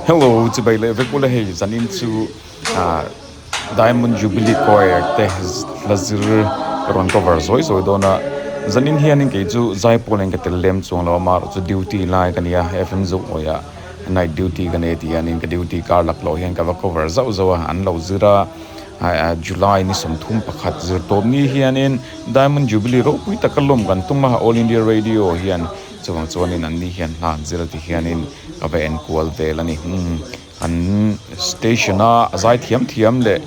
Hello, Jubilee. Vekula hey zanin chu Diamond Jubilee choir te lazir karon cover zoi dona zanin hianin ke chu Zaipawl en ketel lem chung lo mar chu duty lai kania FM zo oya night duty kane ti anin ke duty kar lak lo hian ka cover zo an lo zira July ni somthum pakhat zir tom ni hianin Diamond Jubilee ro pui takalom kan tuma All India Radio hian chuanin an ni hian hlan zira ti hianin ave en kual velani an stationa zai thiam le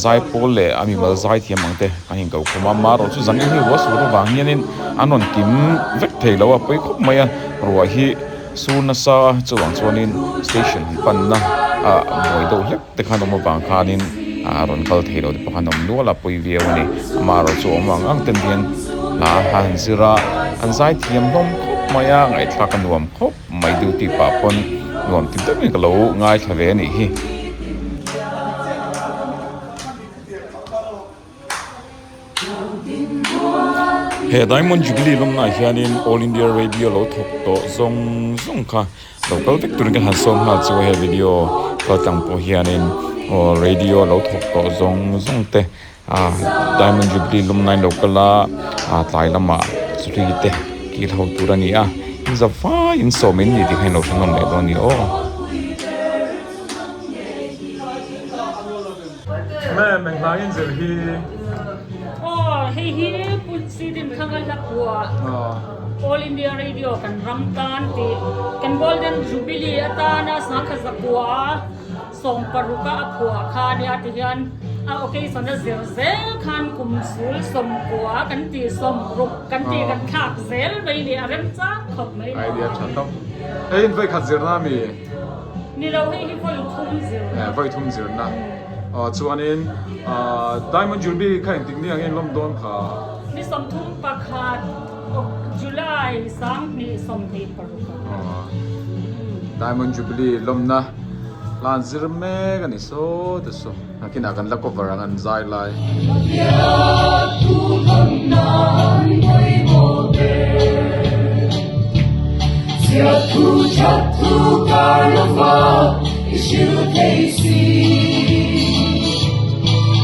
Zaipawl le ami mal zai thiam angte ahin ko khoma maro chu zanin hi was ro wang hianin anon kim vek theilo a poi khop maya ro hi suna sa chuanin station panna moi do lek te khan mo bang khanin ron kal theilo de pakhanom nuala poi viewani maro chu omang ang ten dian la han zira an zai thiam nom khop maya ngai thak anuam khop mai duty pa pon nuam tim te ka lo ngai thave ni hi he Diamond Jubilee lom na hianin All India Radio lo thok to zong kha local tek tur kan han som ha chu he video ka tang po hianin o radio lo thok to zong te Diamond Jubilee lom nai local la tlai lama sri te ki thau turani in za fa in so many di khain lo thangam le do ni me lain zer hi Hey, put seed in Kangalakwa. All India Radio can Ramtan, can Golden Jubilee Atana, Sakazakwa, Song Paruka Akwa, Kania Tian. Okay, so the Zel can Kumsul, some Kwa, can tea some rook, can take a cap, Zel, baby, Aremza, Kop, my idea. Hey, in Vakazirami. Nilo, he for you, Tumzil. Very Tumzil. Chuanin Diamond Jubilee kain tikni angin lom don kha ni somthum pakhat July sang ni somthei paruka Diamond Jubilee lomna lan zirme gani so de so akina kan la cover an zai lai tu nan moi mo de sia tu chat tu karnaval ishu taisi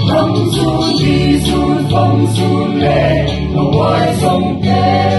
Hồng du đi du phong du lệ, ngồi sông kê.